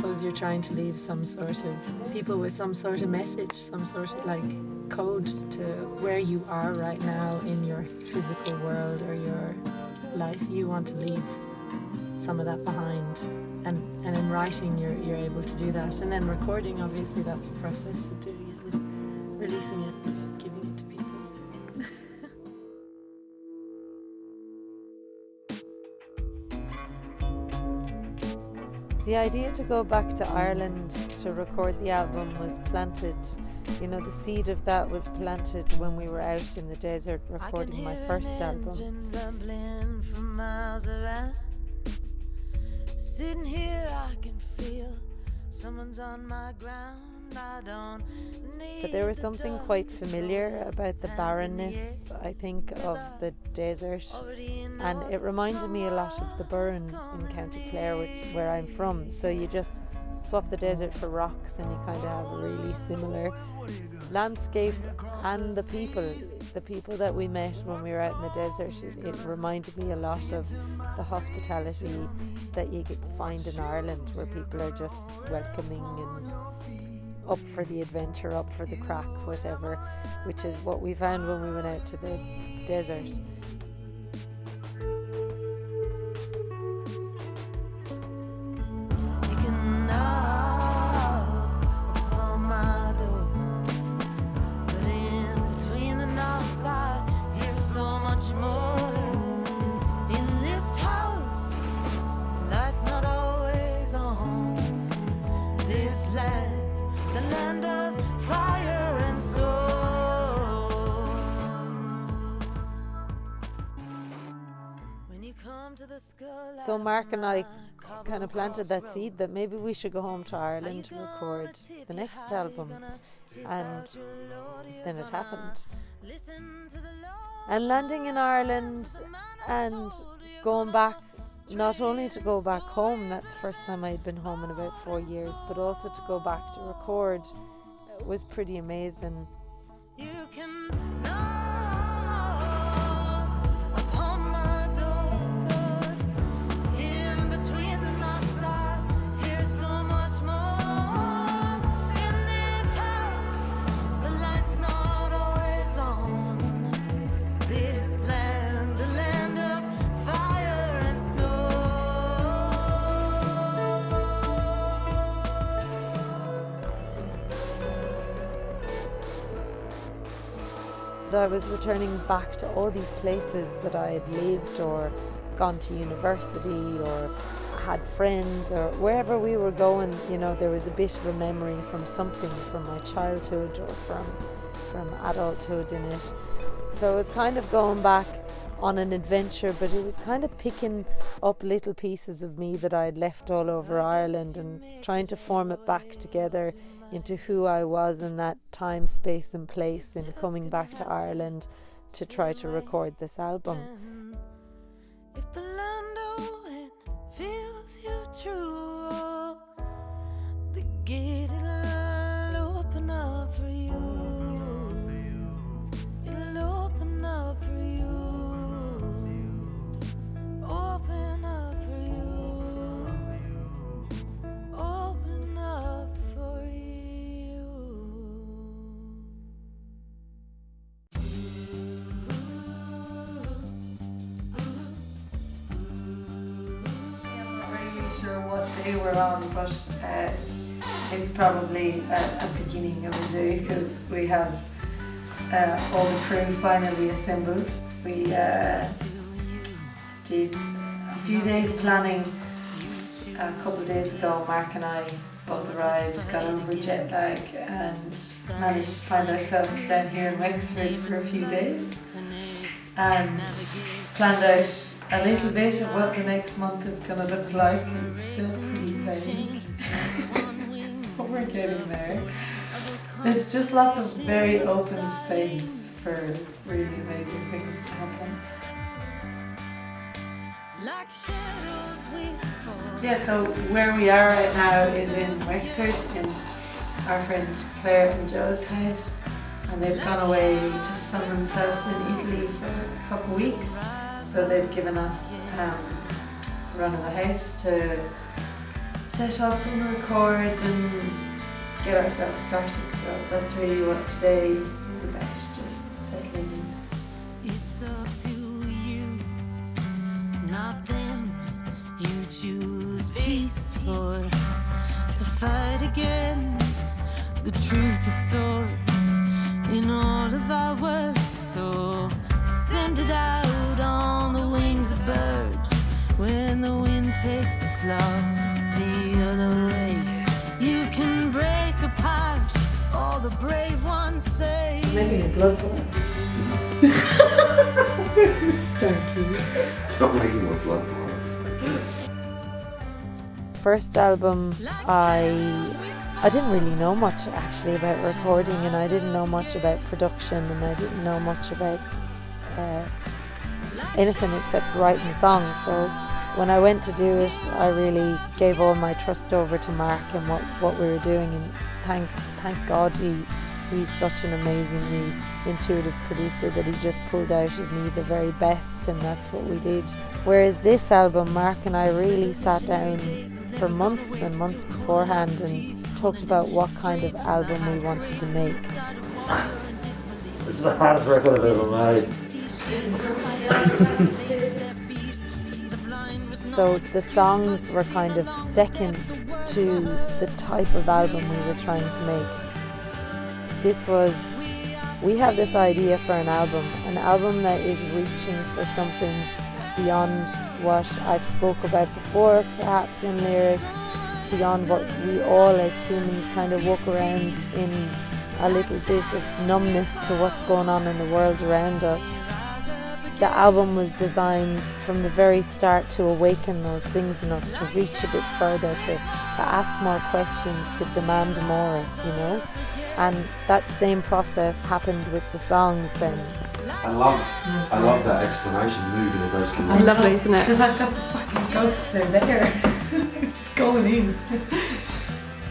suppose you're trying to leave some sort of people with some sort of message, some sort of like code to where you are right now in your physical world or your life. You want to leave some of that behind, and in writing you're able to do that, and then recording, obviously that's the process of doing it, releasing it, giving it to people. The idea to go back to Ireland to record the album was planted, you know, the seed of that was planted when we were out in the desert recording my first album. Sitting here, I can feel someone's on my ground. But there was something quite familiar about the barrenness, I think, of the desert, and it reminded me a lot of the Burren in County Clare, where I'm from. So you just swap the desert for rocks and you kind of have a really similar landscape. And the people that we met when we were out in the desert, it reminded me a lot of the hospitality that you could find in Ireland, where people are just welcoming and up for the adventure, up for the crack, whatever, which is what we found when we went out to the desert. So Mark and I kind of planted that seed that maybe we should go home to Ireland to record the next album, and then it happened. And landing in Ireland and going back, not only to go back home, that's the first time I'd been home in about 4 years, but also to go back to record was pretty amazing. You can I was returning back to all these places that I had lived or gone to university or had friends, or wherever we were going, you know, there was a bit of a memory from something from my childhood or from adulthood in it. So it was kind of going back on an adventure, but it was kind of picking up little pieces of me that I had left all over Ireland and trying to form it back together into who I was in that time, space and place, in coming back to Ireland to try to record this album. If the land feels you true, the gate will open up for you. It'll open up for you. Open up for you. Open up for you. Sure what day we're on, but it's probably a beginning of a day, because we have all the crew finally assembled. We did a few days planning. A couple of days ago, Mark and I both arrived, got over jet lag, and managed to find ourselves down here in Wexford for a few days, and planned out a little bit of what the next month is going to look like. It's still pretty vague, but we're getting there. There's just lots of very open space for really amazing things to happen. Yeah, so where we are right now is in Wexford, in our friend Claire and Joe's house, and they've gone away to sun themselves in Italy for a couple of weeks. So they've given us run of the house to set up and record and get ourselves started. So that's really what today is about, just settling in. It's up to you, not them. You choose peace or to fight again. The truth it soars in all of our words. So send it out on the wings of birds. When the wind takes a flaw the other way, you can break apart all the brave ones say. Making a blood boil. Stop making my blood boil. First album, I didn't really know much actually about recording, and I didn't know much about production, and I didn't know much about anything except writing songs. So when I went to do it, I really gave all my trust over to Mark and what we were doing, and thank God he's such an amazingly intuitive producer that he just pulled out of me the very best, and that's what we did. Whereas this album, Mark and I really sat down for months and months beforehand and talked about what kind of album we wanted to make. This is the hardest record I've ever made. So the songs were kind of second to the type of album we were trying to make. We have this idea for an album that is reaching for something beyond what I've spoke about before, perhaps in lyrics, beyond what we all as humans kind of walk around in a little bit of numbness to what's going on in the world around us. The album was designed from the very start to awaken those things in us, to reach a bit further, to ask more questions, to demand more, you know. And that same process happened with the songs then. I love that explanation, moving a ghostly I love it, isn't it? Because I've got the fucking ghost there. It's going in.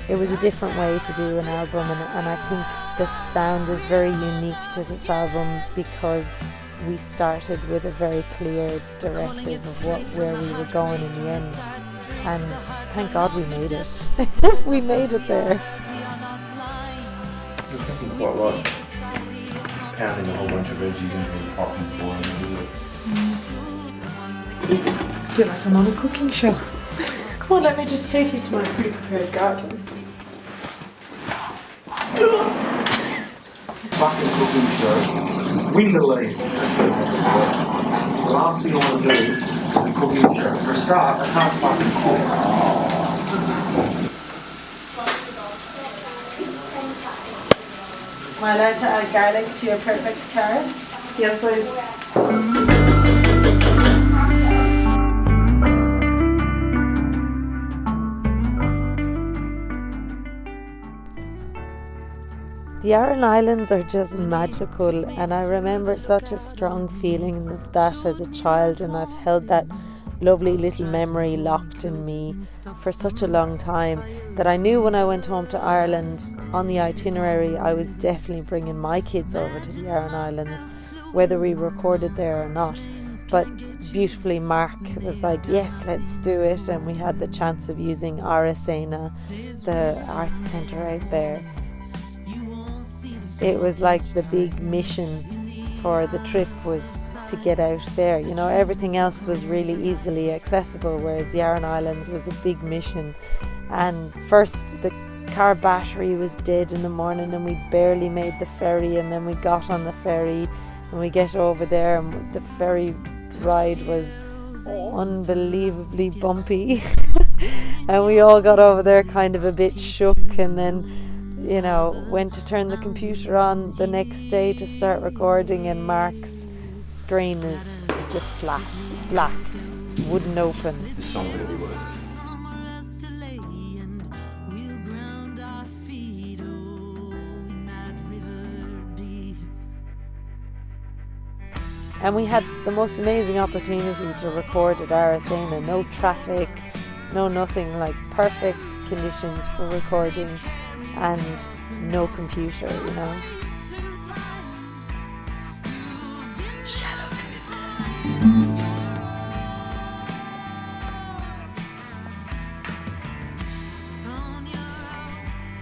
It was a different way to do an album, and I think the sound is very unique to this album because we started with a very clear directive of where we were going in the end, and thank God we made it. We made it there. You're thinking quite right. Pounding a whole bunch of veggies into a pot and boiling it. I feel like I'm on a cooking show. Come on, let me just take you to my pre-prepared garden. Fucking cooking show. Win the lead. The last thing I want to do is a cooking show. For a start, I can't fucking cook. Am I allowed to add garlic to your perfect carrots? Yes, please. The Aran Islands are just magical, and I remember such a strong feeling of that as a child, and I've held that lovely little memory locked in me for such a long time that I knew when I went home to Ireland on the itinerary I was definitely bringing my kids over to the Aran Islands, whether we recorded there or not. But beautifully Mark was like, yes, let's do it, and we had the chance of using Aran Islands, the arts centre out there. It was like the big mission for the trip was to get out there. You know, everything else was really easily accessible, whereas the Aran Islands was a big mission. And first the car battery was dead in the morning and we barely made the ferry, and then we got on the ferry and we get over there and the ferry ride was unbelievably bumpy. And we all got over there kind of a bit shook, and then, you know, went to turn the computer on the next day to start recording, and Mark's screen is just flat, black, wouldn't open. This song will be worth it. And we had the most amazing opportunity to record at Aran Islands, no traffic, no nothing, like perfect conditions for recording and no computer, you know. Shallow drifter.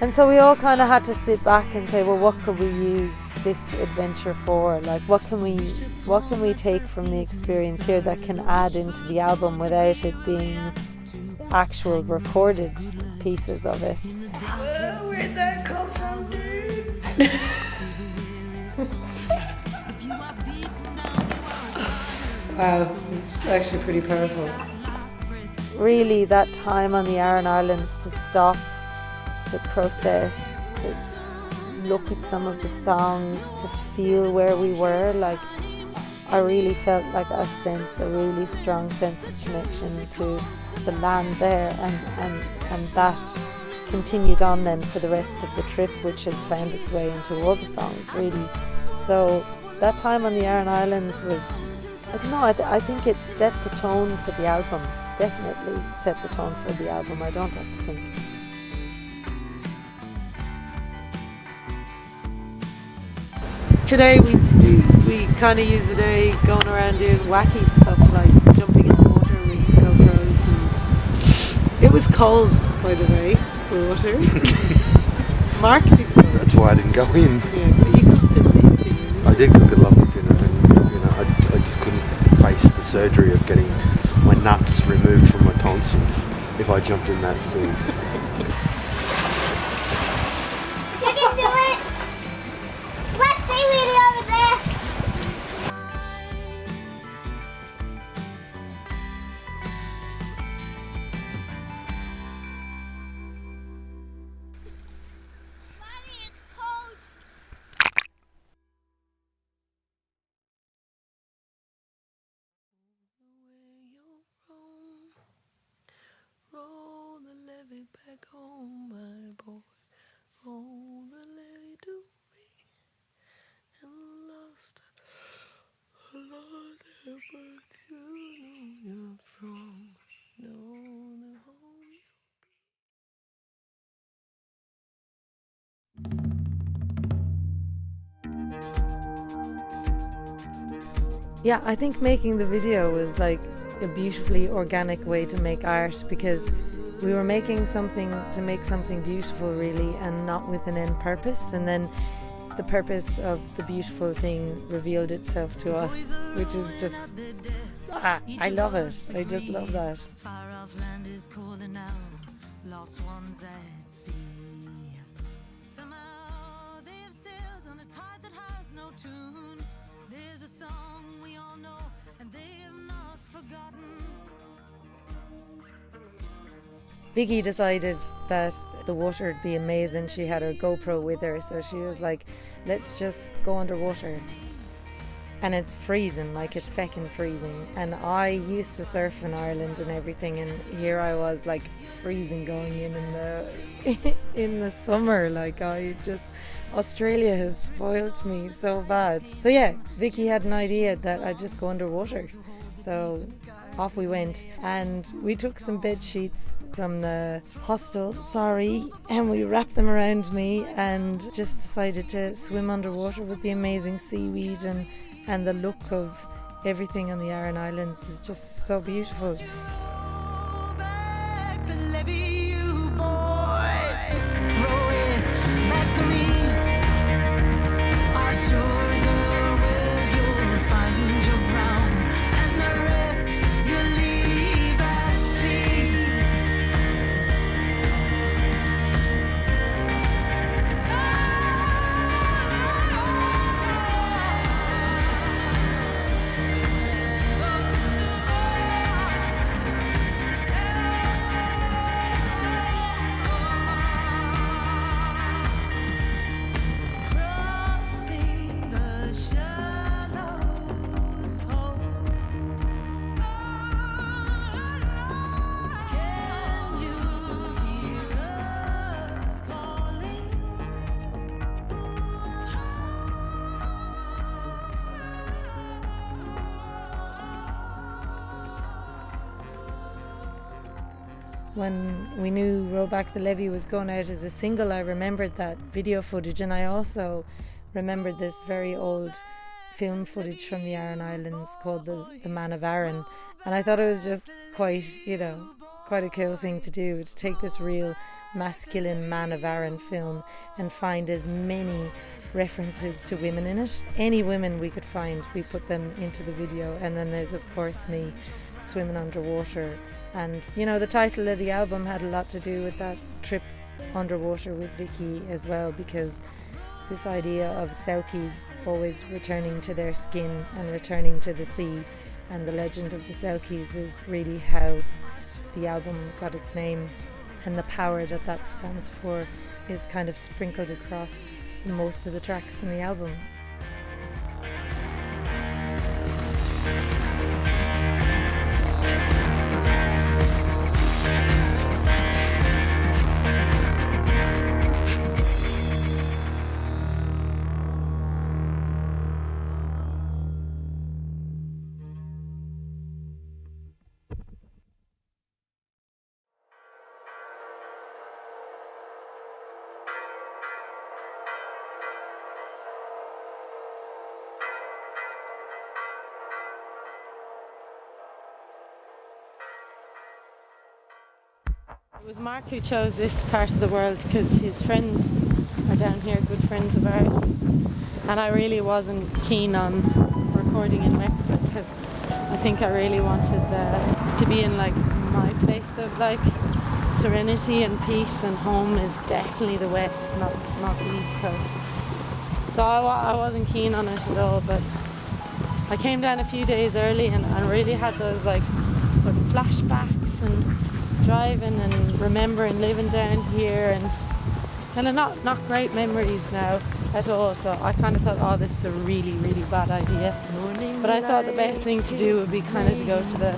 And so we all kind of had to sit back and say, well, what could we use this adventure for? Like, what can we take from the experience here that can add into the album without it being actual recorded pieces of it? Where'd that come from, dude? Wow, it's actually pretty powerful. Really, that time on the Aran Islands to stop, to process, to look at some of the songs, to feel where we were. Like, I really felt like a really strong sense of connection to the land there, and that continued on then for the rest of the trip, which has found its way into all the songs, really. So that time on the Aran Islands was, I don't know, I think it set the tone for the album. Definitely set the tone for the album, I don't have to think. Today we kind of use the day going around doing wacky stuff like jumping in the water with GoPros. And it was cold, by the way, the water. Mark didn't go. That's why I didn't go in. Yeah, but you cooked a nice dinner. I did cook a lovely dinner, and I just couldn't face the surgery of getting my nuts removed from my tonsils if I jumped in that sea. You can do it! Let's see Willie over there! Mommy, it's cold! Roll the levee back home, my boy. Roll the levee to me. And lost a lot of birth you know you're from. Know the home you Yeah, I think making the video was like a beautifully organic way to make art, because we were making something to make something beautiful, really, and not with an end purpose. And then the purpose of the beautiful thing revealed itself to us, which is just, I love it. I just love that. far off land is calling out, lost ones at sea. Somehow they have sailed on a tide that has no tune. There's a song we all know, and they have not forgotten. Vicki decided that the water would be amazing. She had her GoPro with her, so she was like, let's just go underwater. And it's freezing, like it's feckin' freezing. And I used to surf in Ireland and everything, and here I was like freezing going in the in the summer. Like, Australia has spoilt me so bad. So yeah, Vicki had an idea that I'd just go underwater. So off we went, and we took some bed sheets from the hostel, and we wrapped them around me and just decided to swim underwater with the amazing seaweed, and the look of everything on the Aran Islands is just so beautiful. Roll back the levee, you boys. Roll it back to me. Our shores are where you'll find your ground, and the rest you leave at sea. Crossing the shallows, hold. Can you hear us calling? When we knew Row Back the Levee was going out as a single, I remembered that video footage, and I also remembered this very old film footage from the Aran Islands called the Man of Aran, and I thought it was just quite a cool thing to do, to take this real masculine Man of Aran film and find as many references to women in it. Any women we could find, we put them into the video. And then there's of course me swimming underwater. And you know, the title of the album had a lot to do with that trip underwater with Vicki as well, because this idea of selkies always returning to their skin and returning to the sea, and the legend of the selkies is really how the album got its name, and the power that that stands for is kind of sprinkled across most of the tracks in the album. It was Mark who chose this part of the world because his friends are down here, good friends of ours, and I really wasn't keen on recording in Wexford because I think I really wanted to be in like my place of like serenity and peace, and home is definitely the west, not the east coast. So I wasn't keen on it at all, but I came down a few days early and really had those like sort of flashbacks and driving and remembering living down here, and kind of not great memories now at all. So I kind of thought, oh, this is a really, really bad idea. But I thought the best thing to do would be kind of to go to the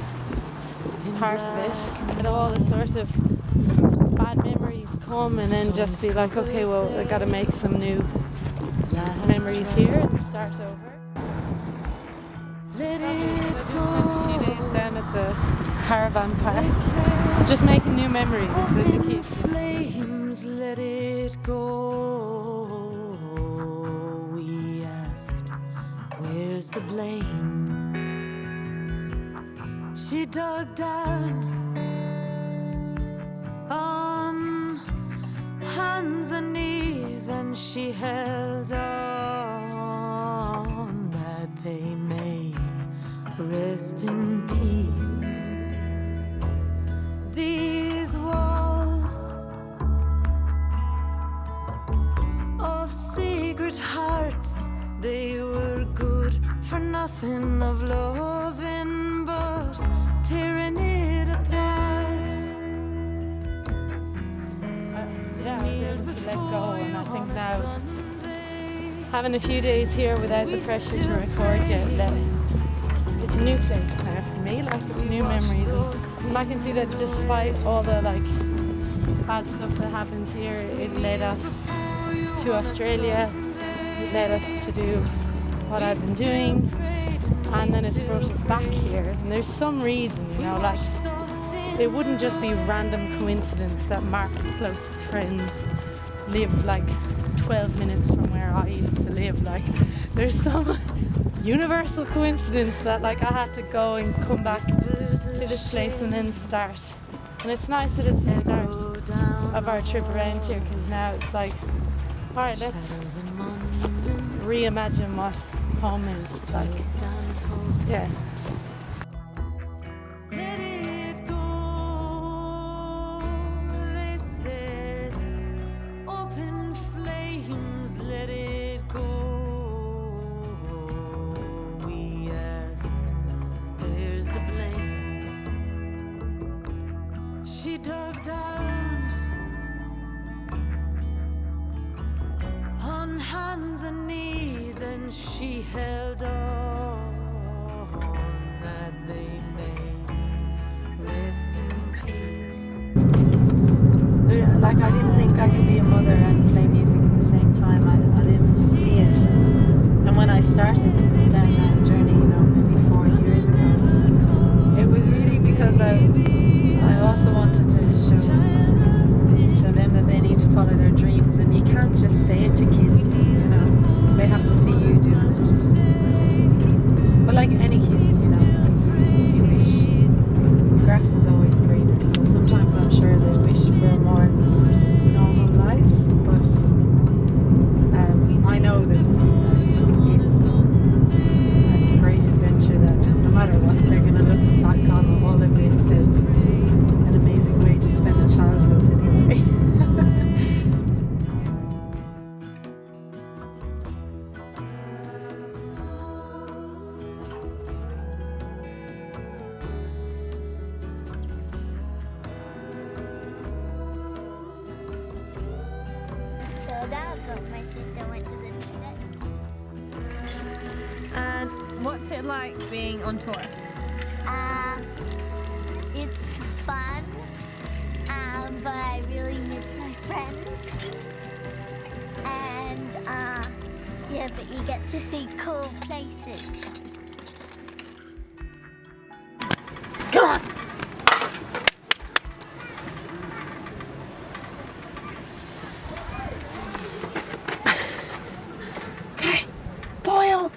heart of it, and all the sort of bad memories come, and then just be like, okay, well, I got to make some new memories here and start over. I just spent a few days down at the caravan park, just making new memories with the kids. Flames, let it go. We asked, where's the blame? She dug down on hands and knees, and she held on that they may rest in peace. These walls of secret hearts, they were good for nothing of loving, but tearing it apart. Yeah, I was able to let go, and I think now having a few days here without the pressure to record yet, it's a new place now for me, like it's new memories, and I can see that despite all the like bad stuff that happens here, it led us to Australia, it led us to do what I've been doing, and then it's brought us back here. And there's some reason, you know, like it wouldn't just be random coincidence that Mark's closest friends live like 12 minutes from where I used to live. Like there's some universal coincidence that like I had to go and come back to this place and then start. And it's nice that it's the start of our trip around here, because now it's like, alright, let's reimagine what home is like. Yeah. Let it go, they said. Open flames, let it go. We asked, where's the blame? She dug down on hands and knees, and she held on that they may rest in peace. Like I didn't think I could be a mother and play music at the same time. I didn't see it. And when I started down that journey, you know, maybe 4 years ago, it was really because I also wanted to show them that they need to follow their dreams, and you can't just say it to kids, you know, they have to see you doing it. But like any kids, you know, you wish grass is always greener, so sometimes I'm sure they wish for more What's it like being on tour? It's fun, but I really miss my friends. And yeah, but you get to see cool places. Come on! Okay, boil!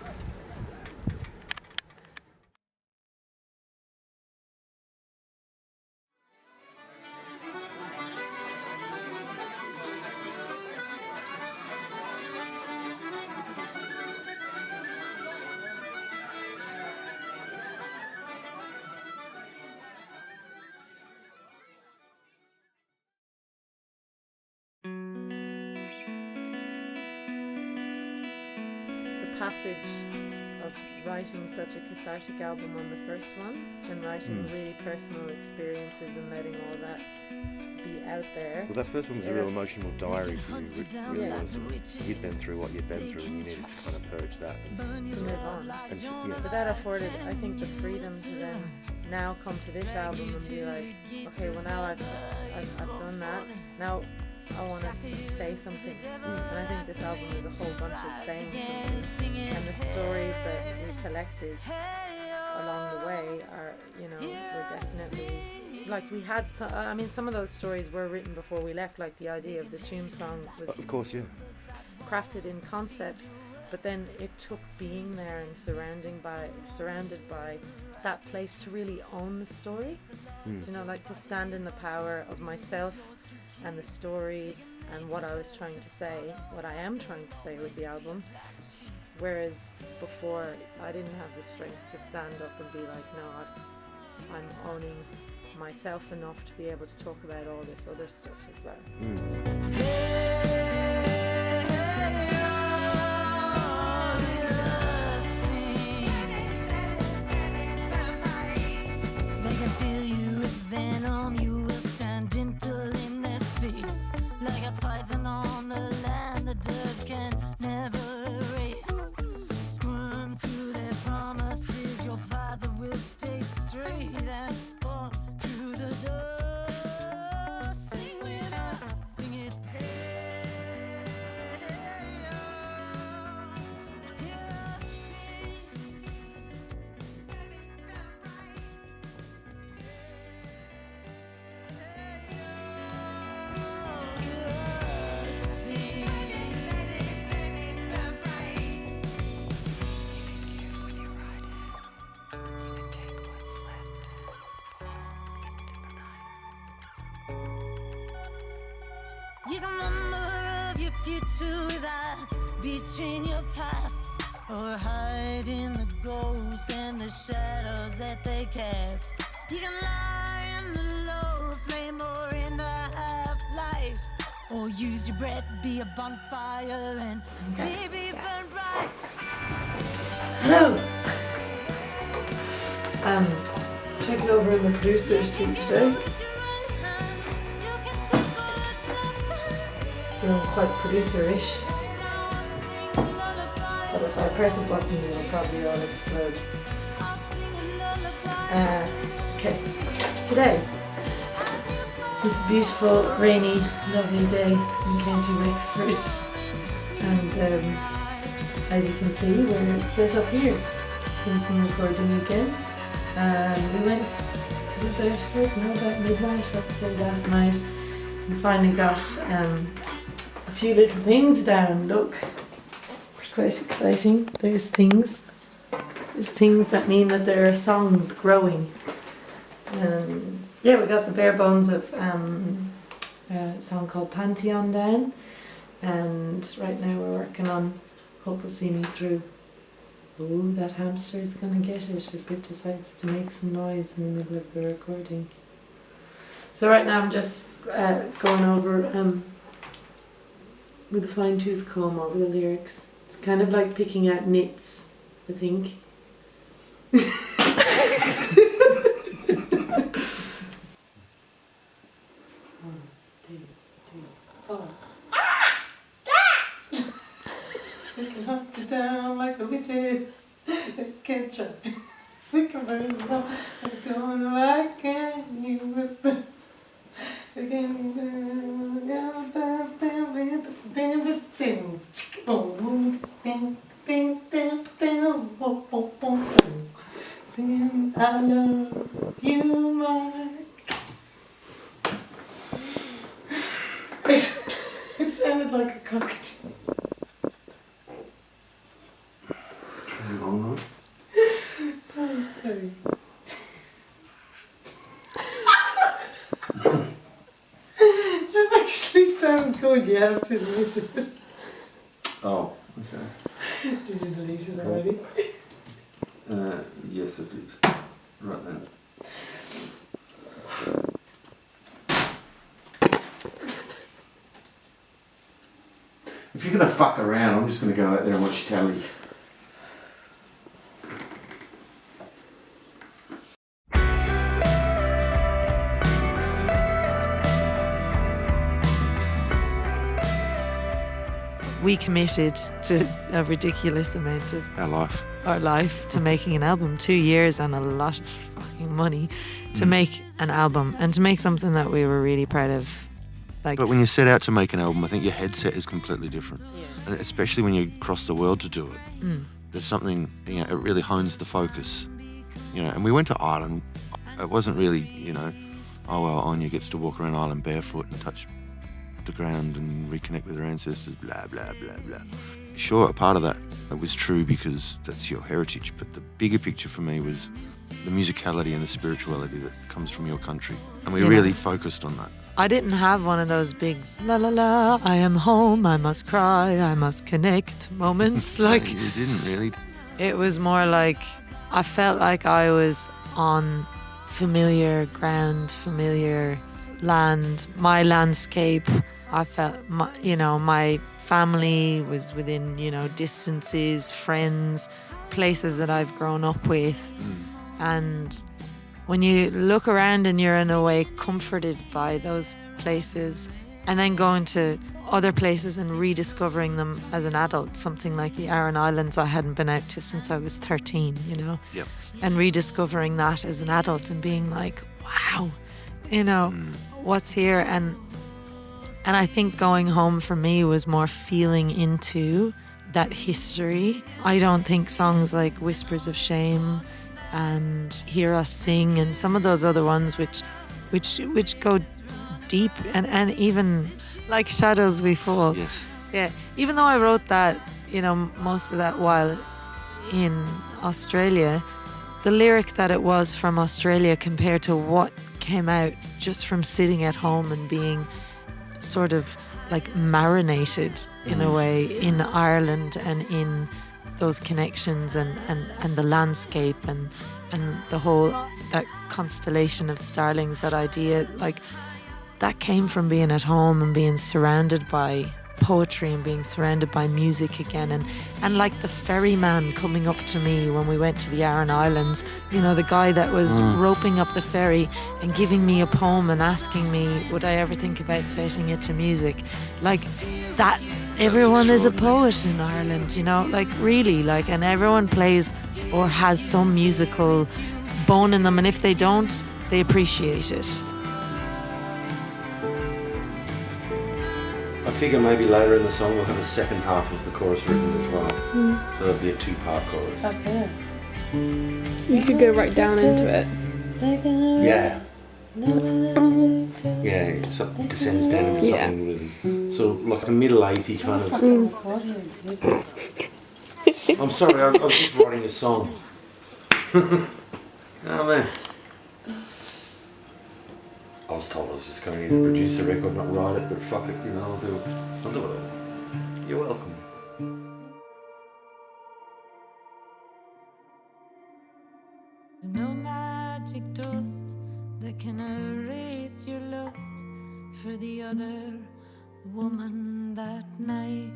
The passage of writing such a cathartic album on the first one and writing really personal experiences and letting all that be out there. Well, that first one was a real emotional diary for you. It really was. You'd been through what you'd been through, and you needed to kind of purge that and To move on. But that afforded, I think, the freedom to then now come to this album and be like, okay, well now I've done that. Now I want to say something. And I think this album is a whole bunch of saying something. And the stories that we collected along the way are, were definitely, like we had some, I mean, some of those stories were written before we left, like the idea of the tomb song was of course, yeah. crafted in concept, but then it took being there and surrounded by that place to really own the story. Like to stand in the power of myself and the story and what I was trying to say, what I am trying to say with the album. Whereas before, I didn't have the strength to stand up and be like, no, I'm owning myself enough to be able to talk about all this other stuff as well. They can feel you with venom, you will stand gentle in their face. Like a python on the land, the dirt can never erase. Squirm through their promises, your path will stay straight and fall through the door. Sing with us, sing it. Hey, hear us sing. You can remember of your future without betraying your past, or hide in the ghosts and the shadows that they cast. You can lie in the low flame or in the half-light, or use your breath to be a bonfire and baby burn bright. Hello! Taking over in the producer's seat today. Feeling quite producer-ish. But if I press a button, it'll probably all explode. Okay, today it's a beautiful, rainy, lovely day in County Wexford, and as you can see, we're set up here doing some recording again. We went to about midnight, I'd say, last night, and finally got a few little things down. Look, it's quite exciting. There's things that mean that there are songs growing. We got the bare bones of a song called Pantheon down, and right now we're working on Hope Will See Me Through. Oh, that hamster is gonna get it if it decides to make some noise in the middle of the recording. So right now I'm just going over with a fine-tooth comb over the lyrics. It's kind of like picking out nits, I think. Looking up to down like a witch days. I can't try. Think about it now. I don't know why can't you with the singing I love you, Mark. It sounded like a cockatoo. Oh, sorry. That actually sounds good. You have to delete it. Oh, okay. Did you delete it already? Yes, I did. Right then. If you're gonna fuck around, I'm just gonna go out there and watch telly. We committed to a ridiculous amount of Our life. to making an album. 2 years and a lot of fucking money to make an album and to make something that we were really proud of. Like, But when you set out to make an album, I think your headset is completely different. And especially when you cross the world to do it. There's something, it really hones the focus. And we went to Ireland. It wasn't really, oh well, Áine gets to walk around Ireland barefoot and touch the ground and reconnect with her ancestors, blah, blah, blah, blah. Sure, a part of that was true because that's your heritage, but the bigger picture for me was the musicality and the spirituality that comes from your country. And we really focused on that. I didn't have one of those big la la la, I am home, I must cry, I must connect moments. Like, You didn't really. it was more like I felt like I was on familiar ground, familiar land, my landscape. I felt my family was within distances, friends, places that I've grown up with. And when you look around and you're in a way comforted by those places, and then going to other places and rediscovering them as an adult, something like the Aran Islands I hadn't been out to since I was 13, Yep. and rediscovering that as an adult and being like, wow, what's here. And I think going home for me was more feeling into that history. I don't think songs like Whispers of Shame and Hear Us Sing and some of those other ones which go deep and even like Shadows We Fall. Yes. Yeah. Even though I wrote that, most of that while in Australia, the lyric that it was from Australia compared to what came out just from sitting at home and being sort of like marinated in a way in Ireland and in those connections and the landscape and the whole that constellation of starlings, that idea, like that came from being at home and being surrounded by poetry and being surrounded by music again, and like the ferryman coming up to me when we went to the Aran Islands, the guy that was roping up the ferry and giving me a poem and asking me would I ever think about setting it to music, like that. Everyone is a poet in Ireland, like really, like, and everyone plays or has some musical bone in them, and if they don't, they appreciate it. I figure maybe later in the song we'll have a second half of the chorus written as well. So there'll be a 2-part chorus. Okay. You could go right down into it. Yeah. Yeah, it descends down into something really, sort of like a middle 80 kind of. I'm sorry, I was just writing a song. Oh man. I was told I was just going to produce a record, not write it, but fuck it, I'll do it. You're welcome. There's no magic dust that can erase your lust for the other woman that night.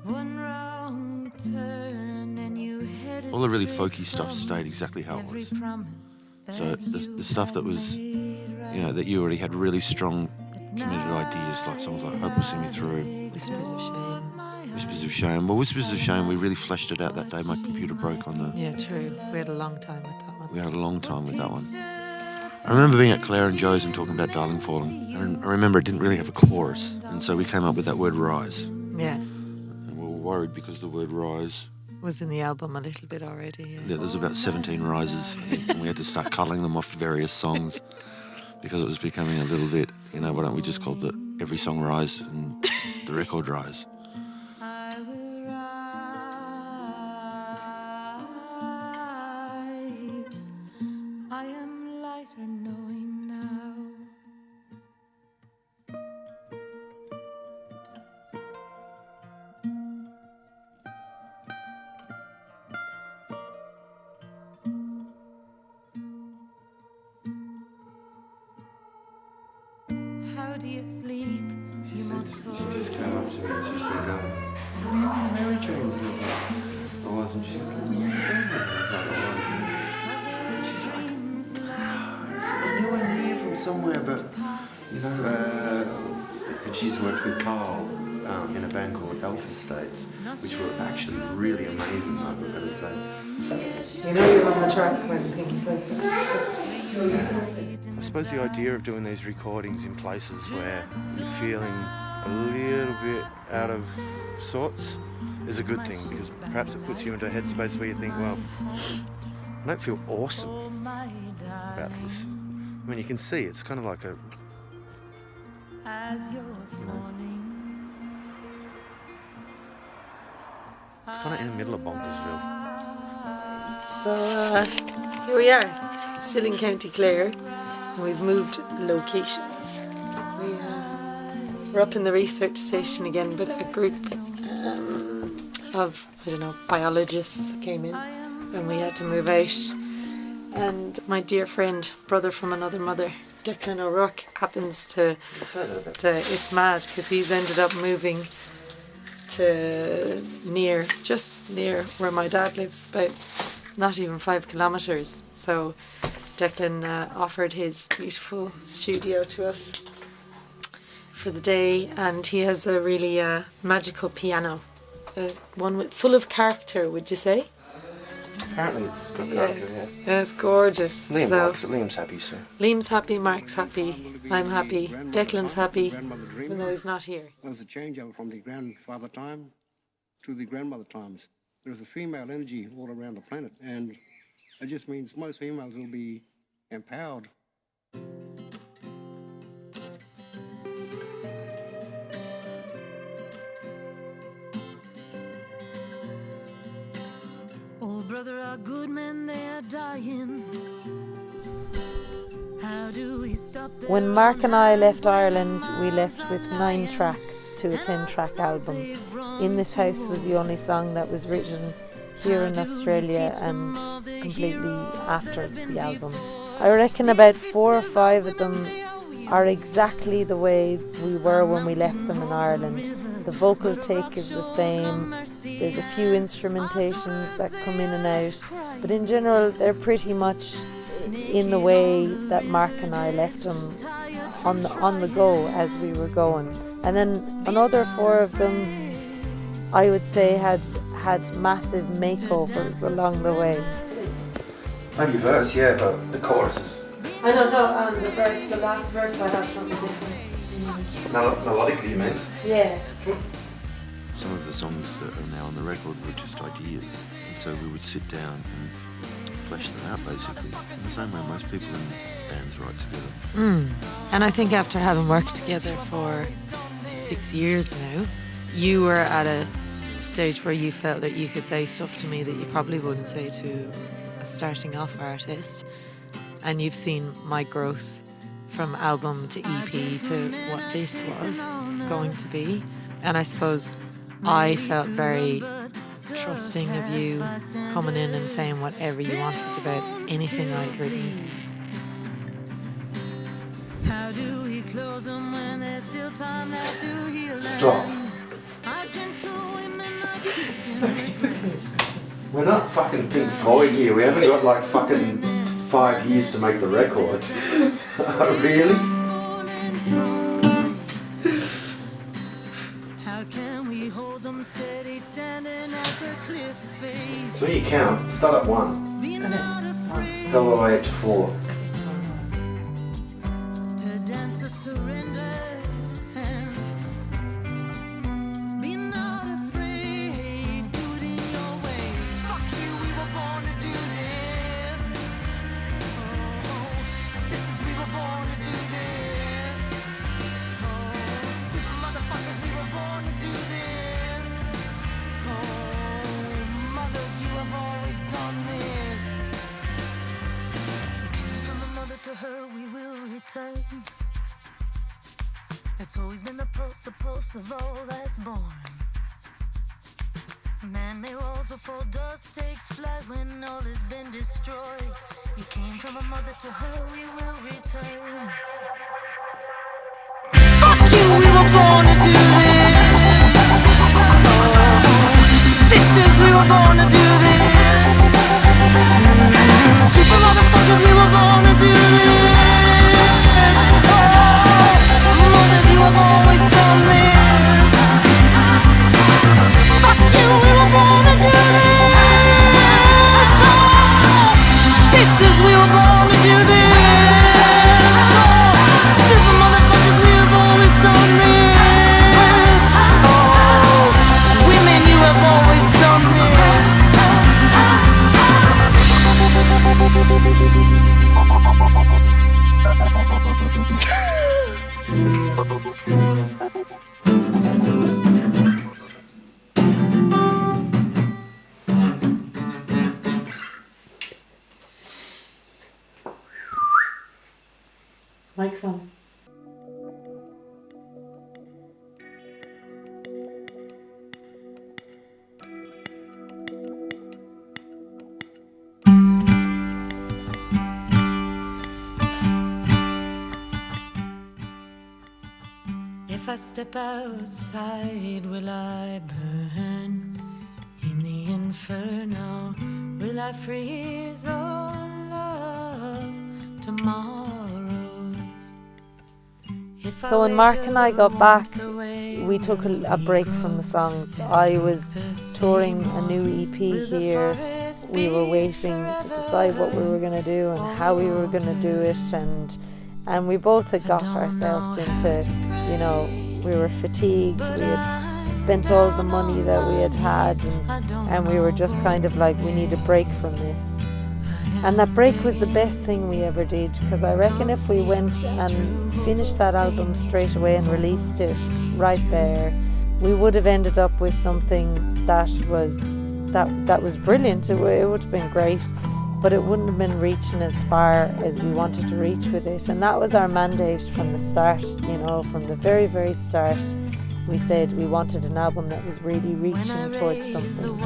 One wrong turn and you headed All the really folky stuff stayed exactly how it was. So the stuff that was, that you already had really strong committed ideas, like songs like Hope Will See Me Through. Whispers of Shame. Whispers of Shame. Well, Whispers of Shame, we really fleshed it out that day. My computer broke on the... Yeah, true. We had a long time with that one. We had a long time with that one. I remember being at Clare and Joe's and talking about Darling Falling. And I remember it didn't really have a chorus. And so we came up with that word rise. Yeah. And we were worried because the word rise... Was in the album a little bit already. Yeah, there's about 17 rises. I think, and we had to start culling them off various songs because it was becoming a little bit, why don't we just call it every song rise and the record rise. How do you sleep? You must She just came up to me and she said, Mary Jane's. And I was like, I wasn't. She was like, I was like, I wasn't. And she's like, I knew I knew you from somewhere, but, and she's worked with Carl in a band called Elf Estates, which were actually really amazing, I've got to say. You're on the track when things like that. I suppose the idea of doing these recordings in places where you're feeling a little bit out of sorts is a good thing, because perhaps it puts you into a headspace where you think, well, I don't feel awesome about this. I mean, you can see it's kind of like a, it's kind of in the middle of Bonkersville. So here we are, still in County Clare, and we've moved locations. We're up in the research station again, but a group of, biologists came in and we had to move out. And my dear friend, brother from another mother, Declan O'Rourke, happens to it's mad because he's ended up moving to just near where my dad lives, about not even 5 kilometres. So Declan offered his beautiful studio to us for the day, and he has a really magical piano, one full of character, would you say? Apparently it's got character, Yeah, it's gorgeous. Liam So likes it. Liam's happy, so. Liam's happy, Mark's happy, I'm happy, Declan's happy, even though he's not here. There's a changeover from the grandfather time to the grandmother times. There's a female energy all around the planet, and it just means most females will be empowered. Oh, brother, our good men, they are dying. How do we stop them? When Mark and I left Ireland, we left with 9 tracks to a 10-track album. In This House was the only song that was written here in Australia and completely after the album. I reckon about 4 or 5 of them are exactly the way we were when we left them in Ireland. The vocal take is the same, there's a few instrumentations that come in and out, but in general they're pretty much in the way that Mark and I left them on the go as we were going. And then another 4 of them I would say had massive makeovers along the way. Maybe verse, yeah, but the chorus is... I don't know, the last verse I have something different. Melodically, you mean? Yeah. Some of the songs that are now on the record were just ideas, and so we would sit down and flesh them out, basically, in the same way most people in bands write together. And I think after having worked together for 6 years now, you were at a stage where you felt that you could say stuff to me that you probably wouldn't say to a starting off artist, and you've seen my growth from album to EP to what this was going to be. And I suppose I felt very trusting of you coming in and saying whatever you wanted about anything I'd written. How do we close them when there's still time left to heal them? Stop. We're not fucking Pink Floyd here. We haven't got like fucking 5 years to make the record. Really? How can we hold them steady? So when you count, start at 1. Go all the way up to 4. To dance a surrender and be not afraid, do it in your way. Fuck you, we were born to do this. Oh, sisters, we were born to do this. Oh, stupid motherfuckers, we were born to do this. Oh, mothers, you have always done this. From a mother to her we will return. It's always been the pulse of all that's born. Man may walls before dust takes flight when all has been destroyed. You came from a mother to her we will return. Fuck you, we were born to do this. Sisters, we were born to do this. Super motherfuckers, we were born to do this. Oh, mothers, you have always done this. Fuck you, we were born to do this. Oh, sisters, we were born to do this. Oh, stupid motherfuckers, we have always done this. Oh, women, you have always done this. Mike's on. If I step outside, will I burn in the inferno? Will I freeze all of tomorrows? So when Mark and I got back, we took a break from the songs. I was touring a new EP here. We were waiting to decide what we were going to do and how we were going to do it, and we both had got ourselves into, you know, we were fatigued, we had spent all the money that we had and we were just kind of like, we need a break from this. And that break was the best thing we ever did, because I reckon if we went and finished that album straight away and released it right there, we would have ended up with something that was brilliant. It would have been great, but it wouldn't have been reaching as far as we wanted to reach with it. And that was our mandate from the start, you know, from the very, very start. We said we wanted an album that was really reaching towards something.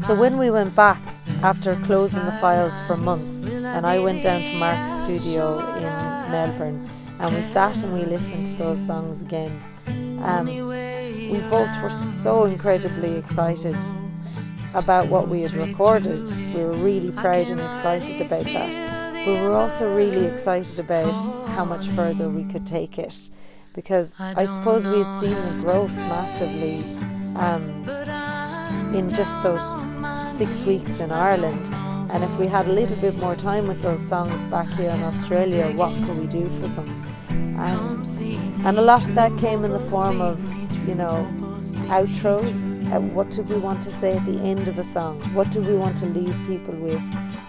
So when we went back, after closing the files for months, and I went down to Mark's studio in Melbourne, and we sat and we listened to those songs again, we both were so incredibly excited about what we had recorded. We were really proud and excited about that, but we were also really excited about how much further we could take it, because I suppose we had seen the growth massively in just those 6 weeks in Ireland, and if we had a little bit more time with those songs back here in Australia, what could we do for them? And a lot of that came in the form of, you know, outros. What did we want to say at the end of a song? What do we want to leave people with?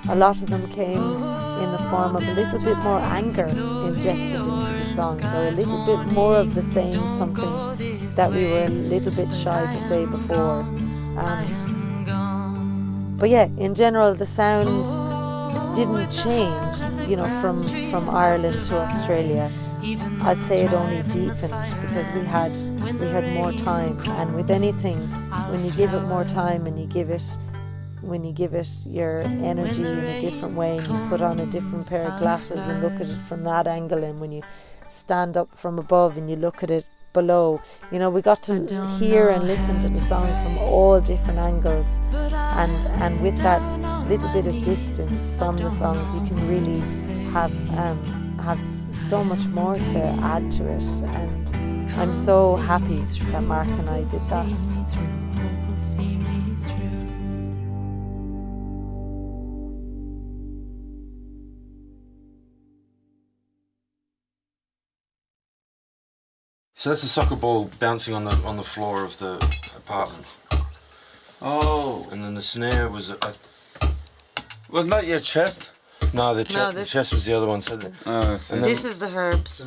A lot of them came in the form of a little bit more anger injected into the songs, or a little bit more of the saying something that we were a little bit shy to say before. But yeah, in general, the sound didn't change, you know, from Ireland to Australia. I'd say it only deepened because we had more time, and with anything, when you give it more time and you give it your energy in a different way, and you put on a different pair of glasses and look at it from that angle, and when you stand up from above and you look at it below, you know, we got to hear and listen to the song from all different angles, and with that little bit of distance from the songs, you can really have so much more to add to it, and I'm so happy that Mark and I did that. So that's a soccer ball bouncing on the floor of the apartment. Oh. And then the snare was... Wasn't that your chest? No, the chest was the other one. So This is the herbs.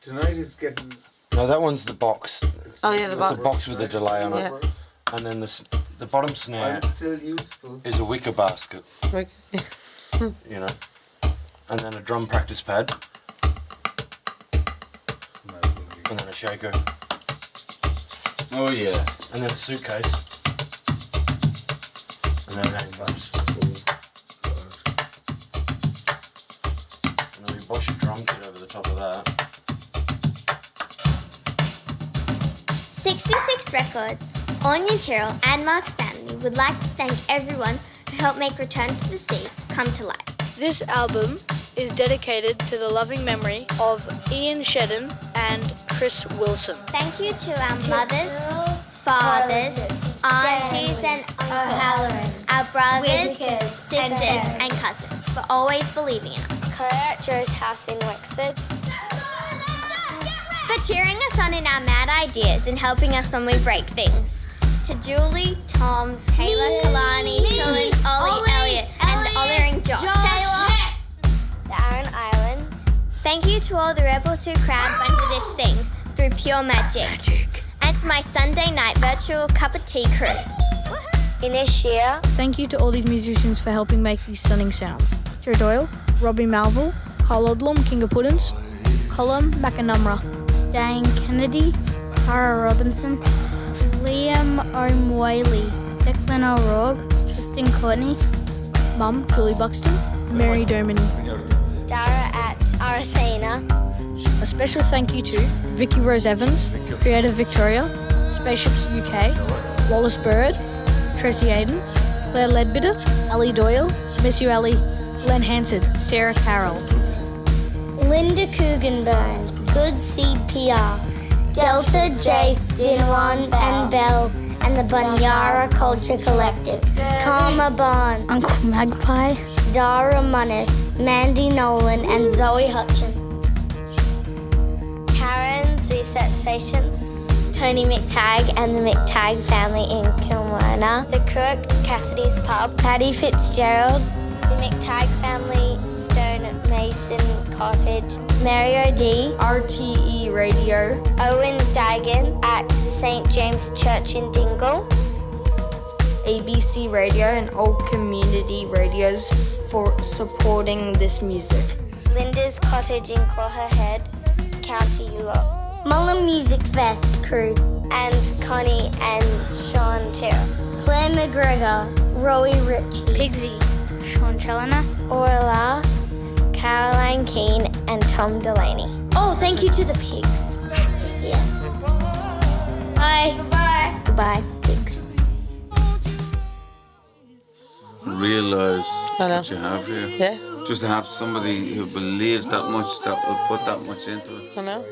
Tonight is getting... No, that one's the box. Oh yeah, the box. It's a box with a delay on it. And then the bottom snare still useful. is a wicker basket. You know. And then a drum practice pad. And then a shaker. Oh yeah. And then a suitcase. And then an handbumps. And then we wash a drum kit over the top of that. 66 Records. Áine Tyrrell and Mark Stanley would like to thank everyone who helped make Return to the Sea come to life. This album is dedicated to the loving memory of Ian Shedden and Chris Wilson. Thank you to our mothers, fathers, aunties and uncles, our brothers, sisters and cousins for always believing in us. Claire at Joe's house in Wexford. For cheering us on in our mad ideas and helping us when we break things. To Julie, Tom, Taylor, Kalani, Tulin, Ollie, Elliot, and the Othering Josh. Taylor! Yes! The Aran Islands. Thank you to all the rebels who crowdfunded this thing through pure magic. And to my Sunday night virtual cup of tea crew. Inishia. Thank you to all these musicians for helping make these stunning sounds. Joe Doyle, Robbie Malville, Carl Odlum, King of Puddins, Colum Macanumra, Dane Kennedy, Cara Robinson, Liam O'Moyley, Declan O'Rourke, Tristan Courtney, Mum, Julie Buxton, Mary Domini. Dara at Arasena. A special thank you to Vicki Rose Evans, Creative Victoria, Spaceships UK, Wallace Bird, Tracy Aiden, Claire Ledbitter, Ellie Doyle, Miss You Ellie, Glenn Hansard, Sarah Carroll, Linda Cooganburn, Good CPR, Delta, Jace, Dinawan and Bell, and the Bunyara Culture Collective, Karma Bond, Uncle Magpie, Dara Munnis, Mandy Nolan, and Zoe Hutchins. Karen's Research Station, Tony McTagg and the McTagg family in Kilmarnock, the crew at Cassidy's Pub, Paddy Fitzgerald, the McTagg family, Stone Mason Cottage, Mary O'D, RTE Radio, Owen Digan at St James Church in Dingle, ABC Radio and all community radios for supporting this music. Linda's Cottage in Clogher Head, County Lock, Muller Music Fest crew, and Connie and Sean Tyrrell, Claire McGregor, Roy Ritchie, Pigsy, Sean Challoner, Orla, Caroline Keane, and Tom Delaney. Oh, thank you to the pigs. Yeah. Bye. Goodbye. Goodbye, pigs. Realise what you have here. Yeah. Just to have somebody who believes that much, that will put that much into it. I know.